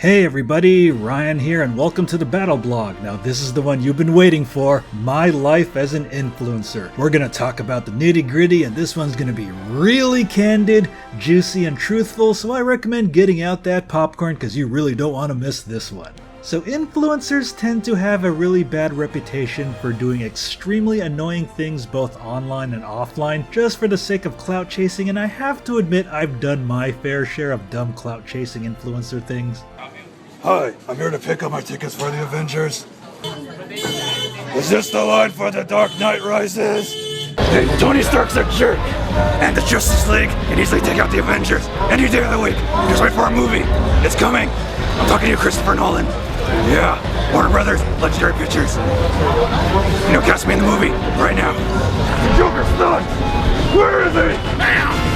Hey everybody, Ryan here and welcome to the Battle Blog. Now this is the one you've been waiting for, my life as an influencer. We're gonna talk about the nitty gritty and this one's gonna be really candid, juicy and truthful, so I recommend getting out that popcorn because you really don't want to miss this one. So influencers tend to have a really bad reputation for doing extremely annoying things both online and offline just for the sake of clout chasing, and I have to admit I've done my fair share of dumb clout chasing influencer things. Hi, I'm here to pick up my tickets for the Avengers. Is this the line for The Dark Knight Rises? Hey, Tony Stark's a jerk! And the Justice League can easily take out the Avengers any day of the week. Just wait for our movie. It's coming. I'm talking to you, Christopher Nolan. Yeah, Warner Brothers, Legendary Pictures. You know, cast me in the movie right now. The Joker's stuck! Where is he?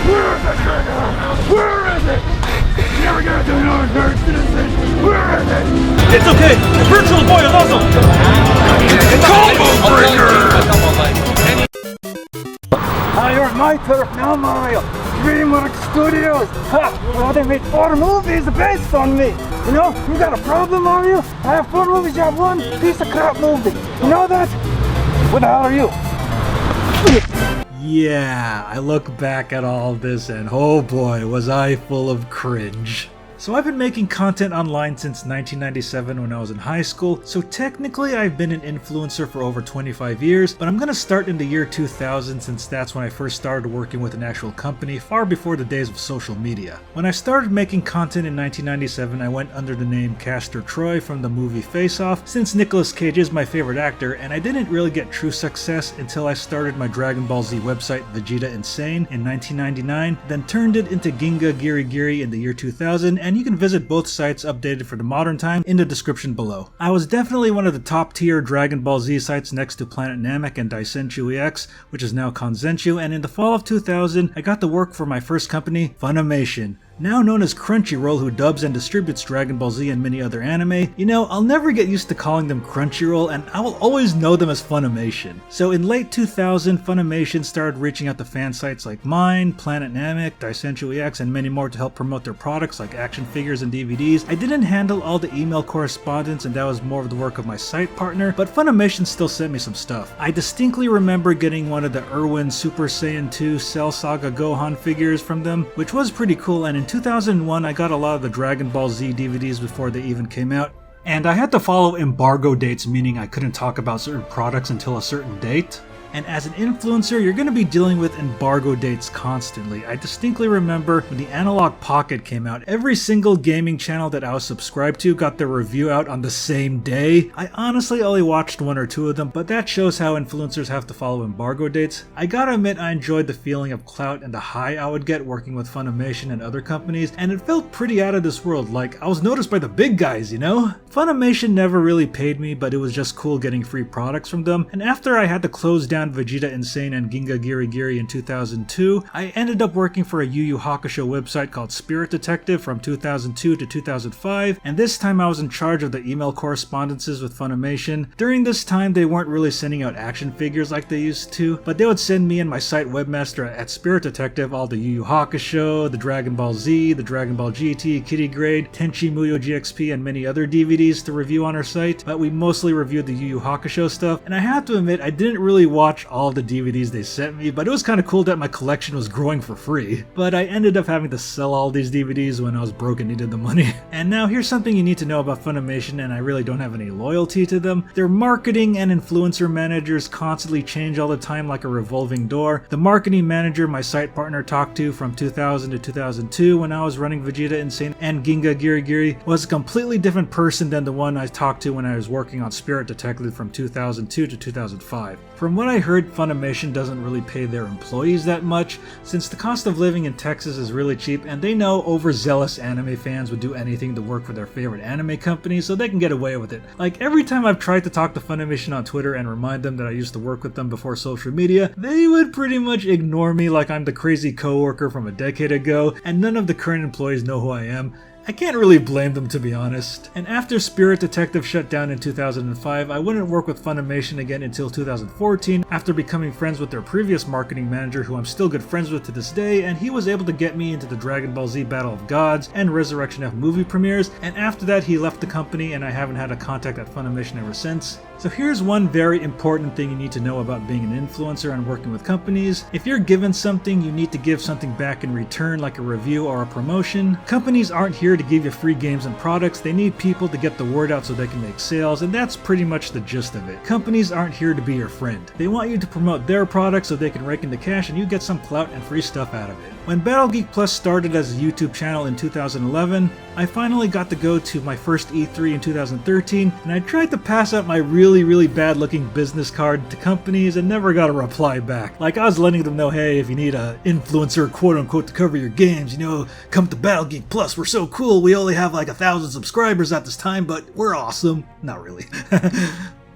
Where is the trigger? Where is it? Never gonna do no third citizen. Where is it? It's okay, the virtual boy is awesome! Combo breaker! You're my turf now, Mario. DreamWorks Studios. Ha! Well, they made 4 movies based on me. You know, you got a problem, Mario? I have 4 movies, you have 1 piece of crap movie. You know that? What the hell are you? Yeah, I look back at all of this and oh boy, was I full of cringe. So I've been making content online since 1997 when I was in high school, so technically I've been an influencer for over 25 years, but I'm gonna start in the year 2000 since that's when I first started working with an actual company, far before the days of social media. When I started making content in 1997, I went under the name Castor Troy from the movie Face Off, since Nicolas Cage is my favorite actor, and I didn't really get true success until I started my Dragon Ball Z website Vegeta Insane in 1999, then turned it into Ginga GIRI in the year 2000, and you can visit both sites updated for the modern time in the description below. I was definitely one of the top tier Dragon Ball Z sites next to Planet Namek and Daisenshu EX, which is now Kanzenshu, and in the fall of 2000, I got to work for my first company, Funimation. Now known as Crunchyroll, who dubs and distributes Dragon Ball Z and many other anime. You know, I'll never get used to calling them Crunchyroll, and I will always know them as Funimation. So in late 2000, Funimation started reaching out to fan sites like mine, Planet Namek, Daisenshu EX, and many more to help promote their products like action figures and DVDs. I didn't handle all the email correspondence, and that was more of the work of my site partner, but Funimation still sent me some stuff. I distinctly remember getting one of the Irwin Super Saiyan 2 Cell Saga Gohan figures from them, which was pretty cool, and in 2001, I got a lot of the Dragon Ball Z DVDs before they even came out. And I had to follow embargo dates, meaning I couldn't talk about certain products until a certain date. And as an influencer, you're going to be dealing with embargo dates constantly. I distinctly remember when the Analog Pocket came out, every single gaming channel that I was subscribed to got their review out on the same day. I honestly only watched 1 or 2 of them, but that shows how influencers have to follow embargo dates. I gotta admit I enjoyed the feeling of clout and the high I would get working with Funimation and other companies, and it felt pretty out of this world, like I was noticed by the big guys, you know? Funimation never really paid me, but it was just cool getting free products from them, and after I had to close down Vegeta Insane and Ginga GIRI in 2002, I ended up working for a Yu Yu Hakusho website called Spirit Detective from 2002 to 2005, and this time I was in charge of the email correspondences with Funimation. During this time, they weren't really sending out action figures like they used to, but they would send me and my site webmaster at Spirit Detective all the Yu Yu Hakusho, the Dragon Ball Z, the Dragon Ball GT, Kitty Grade, Tenchi Muyo GXP, and many other DVDs to review on our site, but we mostly reviewed the Yu Yu Hakusho stuff, and I have to admit I didn't really watch all the DVDs they sent me, but it was kind of cool that my collection was growing for free. But I ended up having to sell all these DVDs when I was broke and needed the money. And now here's something you need to know about Funimation, and I really don't have any loyalty to them. Their marketing and influencer managers constantly change all the time like a revolving door. The marketing manager my site partner talked to from 2000 to 2002 when I was running Vegeta Insane and Ginga GIRI was a completely different person than the one I talked to when I was working on Spirit Detective from 2002 to 2005. From what I heard, Funimation doesn't really pay their employees that much, since the cost of living in Texas is really cheap and they know overzealous anime fans would do anything to work for their favorite anime company, so they can get away with it. Like, every time I've tried to talk to Funimation on Twitter and remind them that I used to work with them before social media, they would pretty much ignore me like I'm the crazy coworker from a decade ago, and none of the current employees know who I am. I can't really blame them, to be honest. And after Spirit Detective shut down in 2005, I wouldn't work with Funimation again until 2014 after becoming friends with their previous marketing manager, who I'm still good friends with to this day, and he was able to get me into the Dragon Ball Z Battle of Gods and Resurrection F movie premieres, and after that he left the company and I haven't had a contact at Funimation ever since. So here's one very important thing you need to know about being an influencer and working with companies. If you're given something, you need to give something back in return, like a review or a promotion. Companies aren't here to give you free games and products, they need people to get the word out so they can make sales, and that's pretty much the gist of it. Companies aren't here to be your friend. They want you to promote their products so they can rake in the cash and you get some clout and free stuff out of it. When Battle Geek Plus started as a YouTube channel in 2011, I finally got to go to my first E3 in 2013, and I tried to pass out my really bad looking business card to companies and never got a reply back. Like, I was letting them know, hey, if you need a influencer quote unquote to cover your games, you know, come to Battle Geek Plus, we're so cool, we only have like 1,000 subscribers at this time, but we're awesome. Not really.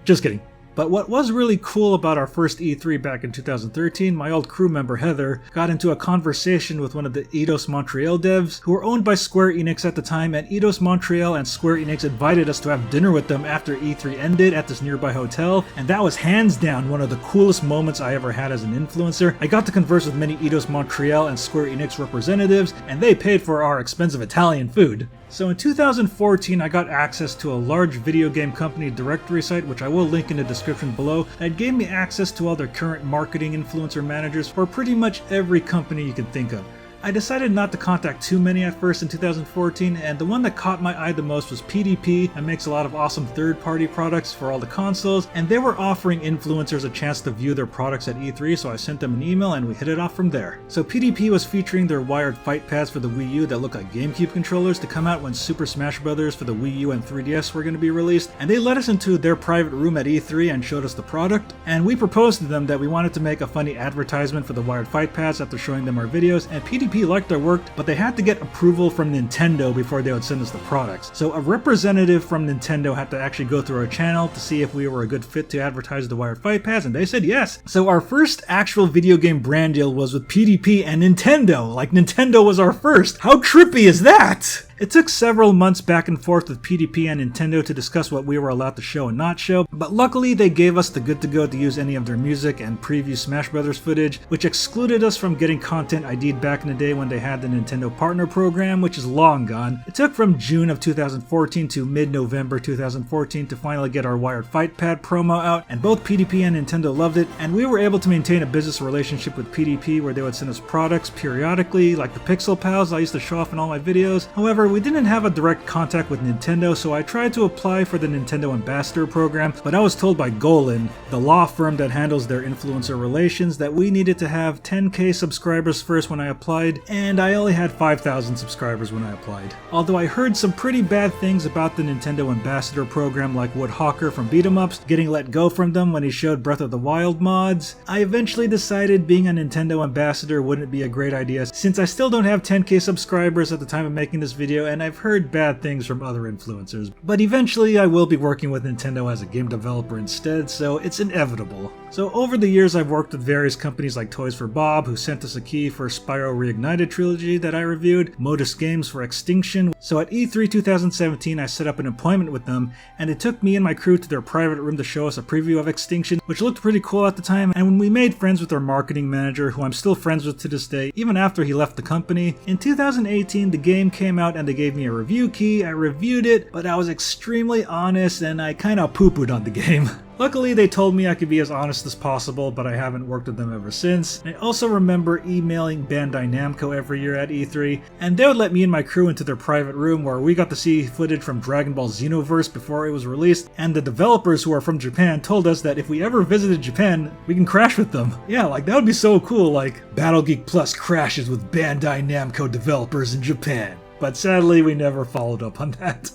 Just kidding. But what was really cool about our first E3 back in 2013, my old crew member Heather got into a conversation with one of the Eidos Montreal devs, who were owned by Square Enix at the time, and Eidos Montreal and Square Enix invited us to have dinner with them after E3 ended at this nearby hotel, and that was hands down one of the coolest moments I ever had as an influencer. I got to converse with many Eidos Montreal and Square Enix representatives, and they paid for our expensive Italian food. So in 2014, I got access to a large video game company directory site, which I will link in the description below, that gave me access to all their current marketing influencer managers for pretty much every company you can think of. I decided not to contact too many at first in 2014, and the one that caught my eye the most was PDP, that makes a lot of awesome third-party products for all the consoles, and they were offering influencers a chance to view their products at E3, so I sent them an email and we hit it off from there. So PDP was featuring their wired fight pads for the Wii U that look like GameCube controllers to come out when Super Smash Bros. For the Wii U and 3DS were going to be released, and they let us into their private room at E3 and showed us the product, and we proposed to them that we wanted to make a funny advertisement for the wired fight pads after showing them our videos, and PDP liked their work, but they had to get approval from Nintendo before they would send us the products. So a representative from Nintendo had to actually go through our channel to see if we were a good fit to advertise the wired fight pads, and they said yes. So our first actual video game brand deal was with PDP and Nintendo. Like, Nintendo was our first. How trippy is that? It took several months back and forth with PDP and Nintendo to discuss what we were allowed to show and not show, but luckily they gave us the good to go to use any of their music and preview Smash Bros. Footage, which excluded us from getting content ID'd back in the day when they had the Nintendo Partner Program, which is long gone. It took from June of 2014 to mid-November 2014 to finally get our wired fight pad promo out, and both PDP and Nintendo loved it, and we were able to maintain a business relationship with PDP where they would send us products periodically, like the Pixel Pals I used to show off in all my videos. However, we didn't have a direct contact with Nintendo, so I tried to apply for the Nintendo Ambassador program, but I was told by Golan, the law firm that handles their influencer relations, that we needed to have 10k subscribers first when I applied, and I only had 5,000 subscribers when I applied. Although I heard some pretty bad things about the Nintendo Ambassador program, like Woodhawker from Beat 'em Ups getting let go from them when he showed Breath of the Wild mods. I eventually decided being a Nintendo Ambassador wouldn't be a great idea, since I still don't have 10k subscribers at the time of making this video, and I've heard bad things from other influencers. But eventually I will be working with Nintendo as a game developer instead, so it's inevitable. So over the years I've worked with various companies like Toys for Bob, who sent us a key for Spyro Reignited trilogy that I reviewed, Modus Games for Extinction. So at E3 2017 I set up an appointment with them, and it took me and my crew to their private room to show us a preview of Extinction, which looked pretty cool at the time, and when we made friends with our marketing manager, who I'm still friends with to this day, even after he left the company. In 2018 the game came out and they gave me a review key. I reviewed it, but I was extremely honest and I kinda poo-pooed on the game. Luckily, they told me I could be as honest as possible, but I haven't worked with them ever since. I also remember emailing Bandai Namco every year at E3, and they would let me and my crew into their private room where we got to see footage from Dragon Ball Xenoverse before it was released, and the developers who are from Japan told us that if we ever visited Japan, we can crash with them. Yeah, like that would be so cool, like Battle Geek Plus crashes with Bandai Namco developers in Japan. But sadly, we never followed up on that.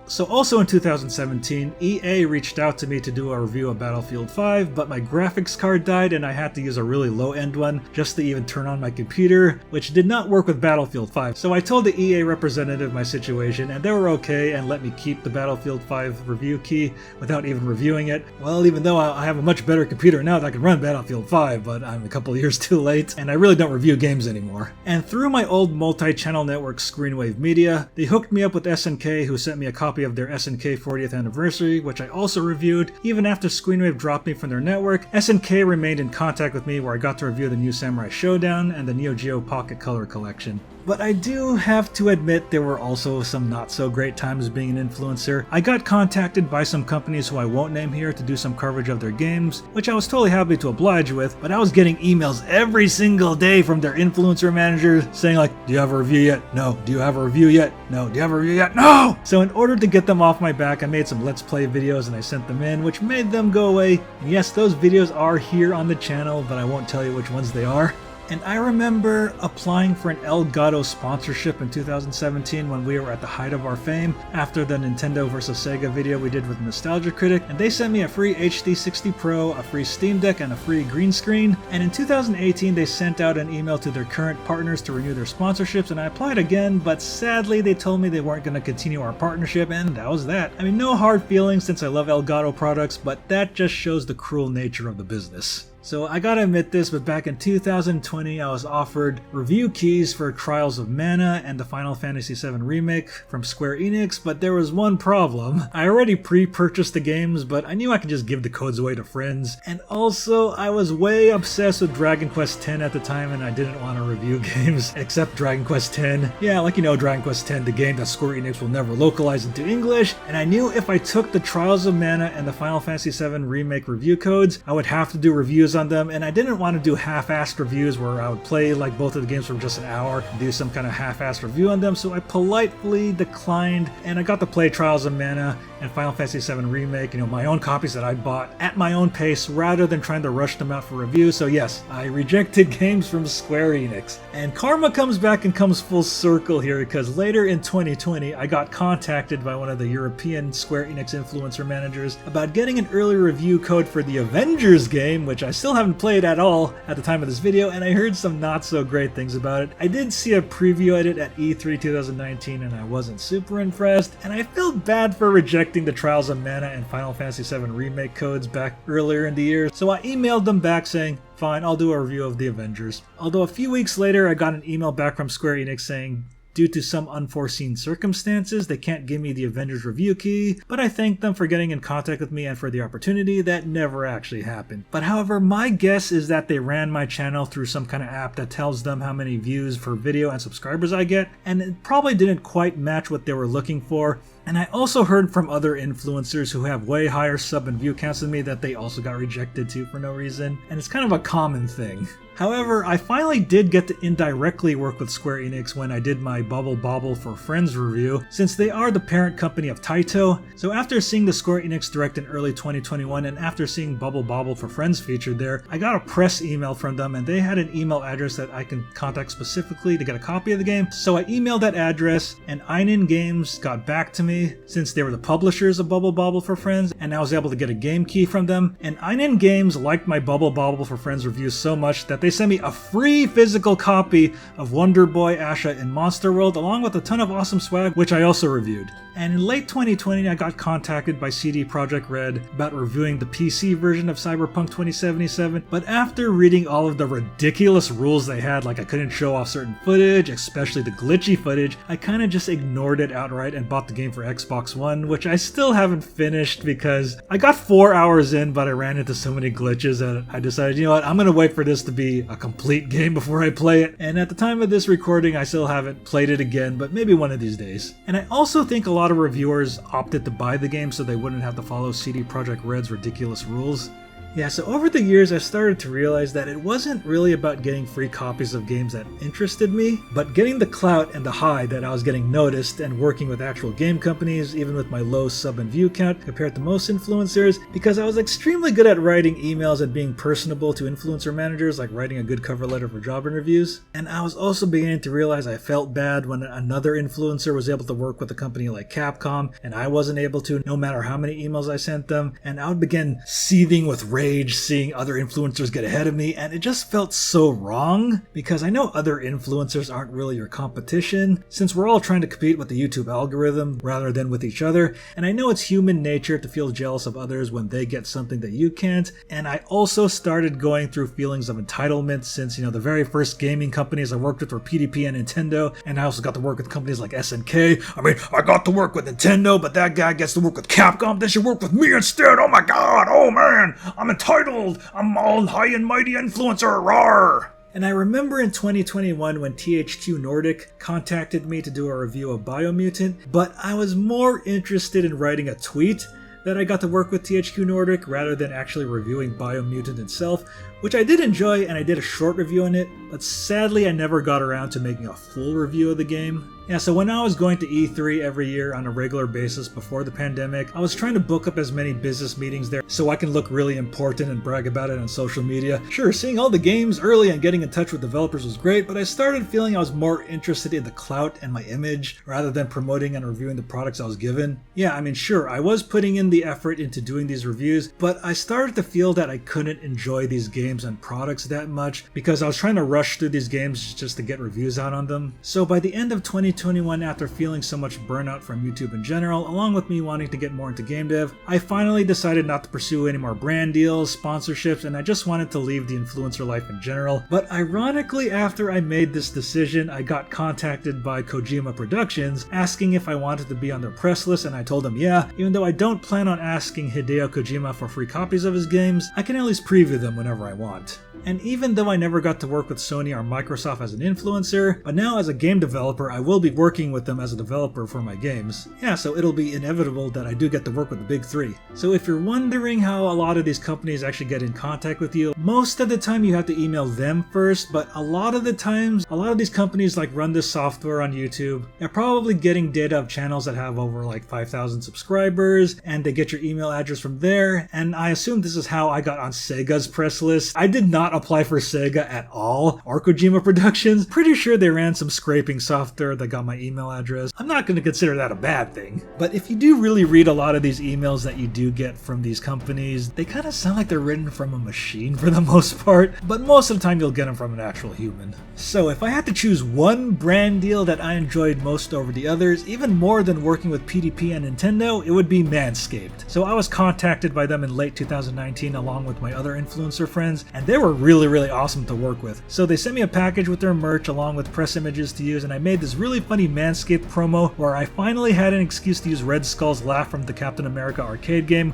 So also in 2017, EA reached out to me to do a review of Battlefield 5, but my graphics card died and I had to use a really low-end one just to even turn on my computer, which did not work with Battlefield 5. So I told the EA representative my situation and they were okay and let me keep the Battlefield 5 review key without even reviewing it. Well, even though I have a much better computer now that can run Battlefield 5, but I'm a couple years too late and I really don't review games anymore. And through my old multi-channel network Screenwave Media, they hooked me up with SNK, who sent me a copy of their SNK 40th anniversary, which I also reviewed. Even after Screenwave dropped me from their network, SNK remained in contact with me where I got to review the new Samurai Showdown and the Neo Geo Pocket Color Collection. But I do have to admit there were also some not so great times being an influencer. I got contacted by some companies who I won't name here to do some coverage of their games, which I was totally happy to oblige with, but I was getting emails every single day from their influencer managers saying like, do you have a review yet? No. Do you have a review yet? No. Do you have a review yet? No! So in order to get them off my back, I made some Let's Play videos and I sent them in, which made them go away. And yes, those videos are here on the channel, but I won't tell you which ones they are. And I remember applying for an Elgato sponsorship in 2017 when we were at the height of our fame after the Nintendo vs. Sega video we did with Nostalgia Critic, and they sent me a free HD 60 Pro, a free Steam Deck, and a free green screen. And in 2018 they sent out an email to their current partners to renew their sponsorships, and I applied again, but sadly they told me they weren't going to continue our partnership, and that was that. I mean, no hard feelings since I love Elgato products, but that just shows the cruel nature of the business. So I gotta admit this, but back in 2020 I was offered review keys for Trials of Mana and the Final Fantasy VII Remake from Square Enix, but there was one problem. I already pre-purchased the games, but I knew I could just give the codes away to friends. And also, I was way obsessed with Dragon Quest X at the time and I didn't want to review games except Dragon Quest X. Yeah, like you know, Dragon Quest X, the game that Square Enix will never localize into English, and I knew if I took the Trials of Mana and the Final Fantasy VII Remake review codes, I would have to do reviews on them, and I didn't want to do half-assed reviews where I would play like both of the games for just an hour and do some kind of half-assed review on them, so I politely declined, and I got to play Trials of Mana and Final Fantasy VII Remake, you know, my own copies that I bought at my own pace rather than trying to rush them out for review. So yes, I rejected games from Square Enix. And karma comes back and comes full circle here, because later in 2020 I got contacted by one of the European Square Enix influencer managers about getting an early review code for the Avengers game, which I still haven't played at all at the time of this video, and I heard some not so great things about it. I did see a preview at it at E3 2019 and I wasn't super impressed, and I felt bad for rejecting the Trials of Mana and Final Fantasy VII Remake codes back earlier in the year, so I emailed them back saying, fine, I'll do a review of the Avengers. Although a few weeks later I got an email back from Square Enix saying, due to some unforeseen circumstances, they can't give me the Avengers review key, but I thanked them for getting in contact with me and for the opportunity. That never actually happened. But however, my guess is that they ran my channel through some kind of app that tells them how many views per video and subscribers I get, and it probably didn't quite match what they were looking for. And I also heard from other influencers who have way higher sub and view counts than me that they also got rejected too for no reason, and it's kind of a common thing. However, I finally did get to indirectly work with Square Enix when I did my Bubble Bobble for Friends review, since they are the parent company of Taito. So after seeing the Square Enix Direct in early 2021 and after seeing Bubble Bobble for Friends featured there, I got a press email from them and they had an email address that I can contact specifically to get a copy of the game. So I emailed that address and Einin Games got back to me since they were the publishers of Bubble Bobble for Friends, and I was able to get a game key from them. And Einin Games liked my Bubble Bobble for Friends reviews so much that they sent me a free physical copy of Wonder Boy, Asha in Monster World, along with a ton of awesome swag, which I also reviewed. And in late 2020, I got contacted by CD Projekt Red about reviewing the PC version of Cyberpunk 2077, but after reading all of the ridiculous rules they had, like I couldn't show off certain footage, especially the glitchy footage, I kinda just ignored it outright and bought the game for Xbox One, which I still haven't finished because I got 4 hours in, but I ran into so many glitches that I decided, you know what, I'm gonna wait for this to be a complete game before I play it. And at the time of this recording, I still haven't played it again, but maybe one of these days. And I also think a lot of reviewers opted to buy the game so they wouldn't have to follow CD Projekt Red's ridiculous rules. Yeah, so over the years I started to realize that it wasn't really about getting free copies of games that interested me, but getting the clout and the high that I was getting noticed and working with actual game companies, even with my low sub and view count compared to most influencers, because I was extremely good at writing emails and being personable to influencer managers, like writing a good cover letter for job interviews. And I was also beginning to realize I felt bad when another influencer was able to work with a company like Capcom and I wasn't able to, no matter how many emails I sent them, and I would begin seething with rage seeing other influencers get ahead of me, and it just felt so wrong because I know other influencers aren't really your competition since we're all trying to compete with the YouTube algorithm rather than with each other, and I know it's human nature to feel jealous of others when they get something that you can't. And I also started going through feelings of entitlement since, the very first gaming companies I worked with were PDP and Nintendo, and I also got to work with companies like SNK. I got to work with Nintendo, but that guy gets to work with Capcom. They should work with me instead. Oh my god, oh man, I'm entitled! I'm all high and mighty influencer, rawr! And I remember in 2021 when THQ Nordic contacted me to do a review of Biomutant, but I was more interested in writing a tweet that I got to work with THQ Nordic rather than actually reviewing Biomutant itself, which I did enjoy, and I did a short review on it, but sadly I never got around to making a full review of the game. Yeah, so when I was going to E3 every year on a regular basis before the pandemic, I was trying to book up as many business meetings there so I can look really important and brag about it on social media. Sure, seeing all the games early and getting in touch with developers was great, but I started feeling I was more interested in the clout and my image rather than promoting and reviewing the products I was given. Yeah, sure, I was putting in the effort into doing these reviews, but I started to feel that I couldn't enjoy these games and products that much because I was trying to rush through these games just to get reviews out on them. So by the end of 2021, after feeling so much burnout from YouTube in general, along with me wanting to get more into game dev, I finally decided not to pursue any more brand deals, sponsorships, and I just wanted to leave the influencer life in general. But ironically, after I made this decision, I got contacted by Kojima Productions asking if I wanted to be on their press list, and I told them yeah. Even though I don't plan on asking Hideo Kojima for free copies of his games, I can at least preview them whenever I want. And even though I never got to work with Sony or Microsoft as an influencer, but now as a game developer I will be working with them as a developer for my games. Yeah, so it'll be inevitable that I do get to work with the big three. So if you're wondering how a lot of these companies actually get in contact with you, most of the time you have to email them first, but a lot of the times, a lot of these companies run this software on YouTube. They're probably getting data of channels that have over 5,000 subscribers, and they get your email address from there, and I assume this is how I got on Sega's press list. I did not apply for Sega at all, or Kojima Productions. Pretty sure they ran some scraping software that got my email address. I'm not going to consider that a bad thing. But if you do really read a lot of these emails that you do get from these companies, they kind of sound like they're written from a machine for the most part, but most of the time you'll get them from an actual human. So if I had to choose one brand deal that I enjoyed most over the others, even more than working with PDP and Nintendo, it would be Manscaped. So I was contacted by them in late 2019 along with my other influencer friends, and they were really awesome to work with. So they sent me a package with their merch along with press images to use, and I made this really funny Manscaped promo where I finally had an excuse to use Red Skull's laugh from the Captain America arcade game,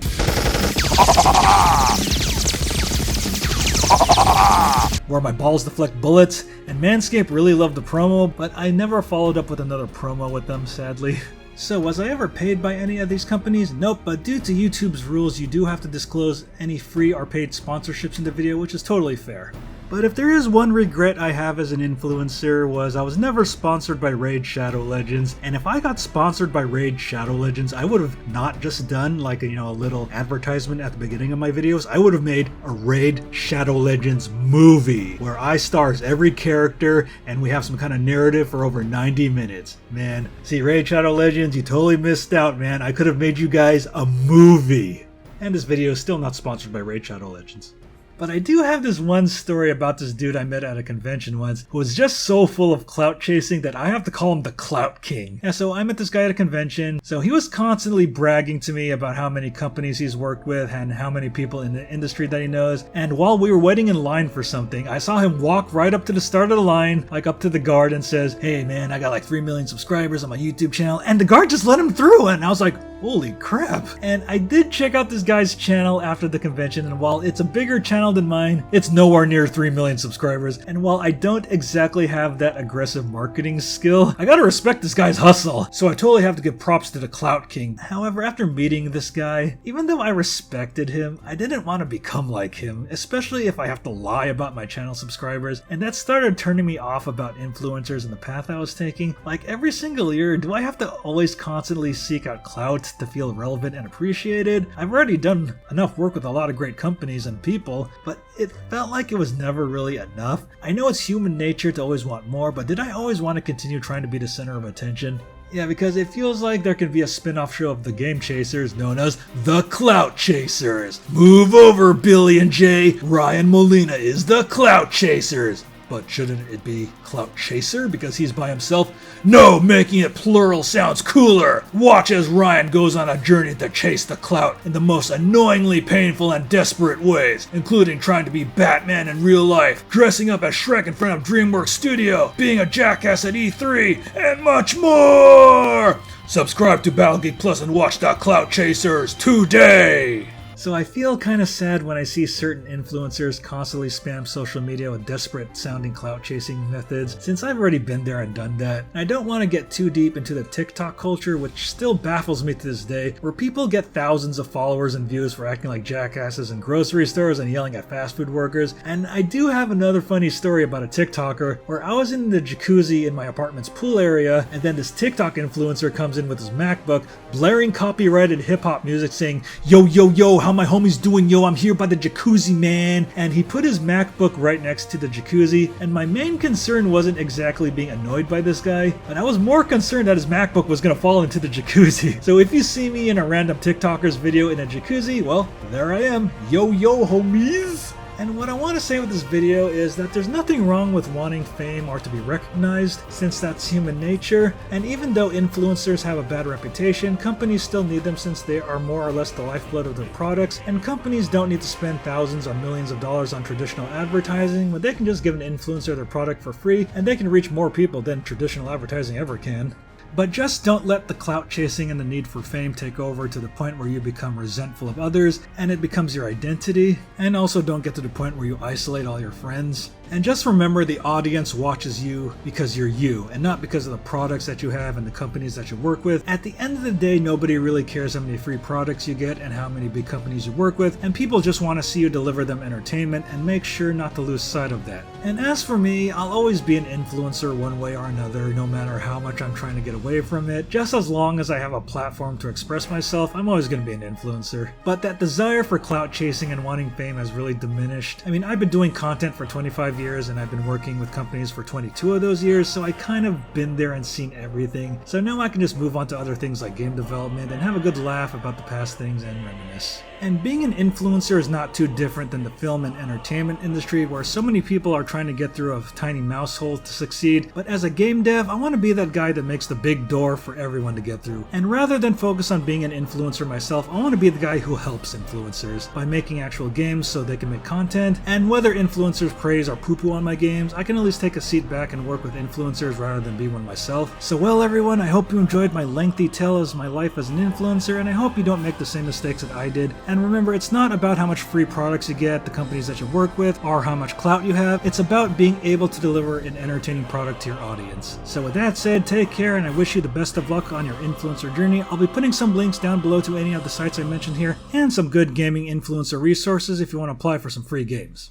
where my balls deflect bullets, and Manscaped really loved the promo, but I never followed up with another promo with them, sadly. So was I ever paid by any of these companies? Nope, but due to YouTube's rules, you do have to disclose any free or paid sponsorships in the video, which is totally fair. But if there is one regret I have as an influencer was I was never sponsored by Raid Shadow Legends, and if I got sponsored by Raid Shadow Legends, I would have not just done a little advertisement at the beginning of my videos. I would have made a Raid Shadow Legends movie where I stars every character and we have some kind of narrative for over 90 minutes. Man, see, Raid Shadow Legends, you totally missed out, man. I could have made you guys a movie. And this video is still not sponsored by Raid Shadow Legends. But I do have this one story about this dude I met at a convention once who was just so full of clout chasing that I have to call him the Clout King. Yeah, so I met this guy at a convention. So he was constantly bragging to me about how many companies he's worked with and how many people in the industry that he knows. And while we were waiting in line for something, I saw him walk right up to the start of the line, up to the guard, and says, "Hey man, I got 3 million subscribers on my YouTube channel." And the guard just let him through, and I was like, Holy crap. And I did check out this guy's channel after the convention, and while it's a bigger channel than mine, it's nowhere near 3 million subscribers. And while I don't exactly have that aggressive marketing skill, I gotta respect this guy's hustle. So I totally have to give props to the Clout King. However, after meeting this guy, even though I respected him, I didn't want to become like him, especially if I have to lie about my channel subscribers. And that started turning me off about influencers and the path I was taking. Like every single year, do I have to always constantly seek out clout to feel relevant and appreciated? I've already done enough work with a lot of great companies and people, but it felt like it was never really enough. I know it's human nature to always want more, but did I always want to continue trying to be the center of attention? Yeah, because it feels like there could be a spin-off show of the Game Chasers known as the Clout Chasers. Move over, Billy and Jay. Ryan Molina is the Clout Chasers. But shouldn't it be Clout Chaser because he's by himself? No, making it plural sounds cooler! Watch as Ryan goes on a journey to chase the clout in the most annoyingly painful and desperate ways, including trying to be Batman in real life, dressing up as Shrek in front of DreamWorks Studio, being a jackass at E3, and much more! Subscribe to Battle Geek Plus and watch the Clout Chasers today! So I feel kind of sad when I see certain influencers constantly spam social media with desperate sounding clout chasing methods, since I've already been there and done that. And I don't want to get too deep into the TikTok culture, which still baffles me to this day, where people get thousands of followers and views for acting like jackasses in grocery stores and yelling at fast food workers. And I do have another funny story about a TikToker where I was in the jacuzzi in my apartment's pool area, and then this TikTok influencer comes in with his MacBook, blaring copyrighted hip-hop music saying, "Yo, yo, yo, how my homies doing, yo, I'm here by the jacuzzi, man." And he put his MacBook right next to the jacuzzi, and my main concern wasn't exactly being annoyed by this guy, but I was more concerned that his MacBook was gonna fall into the jacuzzi. So if you see me in a random TikToker's video in a jacuzzi, well, there I am. Yo, yo, homies! And what I want to say with this video is that there's nothing wrong with wanting fame or to be recognized, since that's human nature, and even though influencers have a bad reputation, companies still need them since they are more or less the lifeblood of their products, and companies don't need to spend thousands or millions of dollars on traditional advertising when they can just give an influencer their product for free, and they can reach more people than traditional advertising ever can. But just don't let the clout chasing and the need for fame take over to the point where you become resentful of others and it becomes your identity. And also don't get to the point where you isolate all your friends. And just remember, the audience watches you because you're you, and not because of the products that you have and the companies that you work with. At the end of the day, nobody really cares how many free products you get and how many big companies you work with, and people just want to see you deliver them entertainment, and make sure not to lose sight of that. And as for me, I'll always be an influencer one way or another, no matter how much I'm trying to get away from it. Just as long as I have a platform to express myself, I'm always going to be an influencer. But that desire for clout chasing and wanting fame has really diminished. I mean, I've been doing content for 25 years and I've been working with companies for 22 of those years, so I kind of been there and seen everything. So now I can just move on to other things like game development and have a good laugh about the past things and reminisce. And being an influencer is not too different than the film and entertainment industry, where so many people are trying to get through a tiny mouse hole to succeed. But as a game dev, I want to be that guy that makes the big door for everyone to get through. And rather than focus on being an influencer myself, I want to be the guy who helps influencers by making actual games so they can make content. And whether influencers praise or poo-poo on my games, I can at least take a seat back and work with influencers rather than be one myself. So well everyone, I hope you enjoyed my lengthy tale of my life as an influencer, and I hope you don't make the same mistakes that I did. And remember, it's not about how much free products you get, the companies that you work with, or how much clout you have. It's about being able to deliver an entertaining product to your audience. So with that said, take care, and I wish you the best of luck on your influencer journey. I'll be putting some links down below to any of the sites I mentioned here, and some good gaming influencer resources if you want to apply for some free games.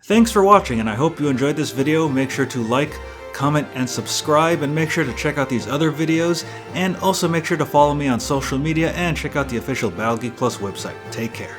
Thanks for watching, and I hope you enjoyed this video. Make sure to like, comment, and subscribe, and make sure to check out these other videos, and also make sure to follow me on social media and check out the official Battle Geek Plus website. Take care.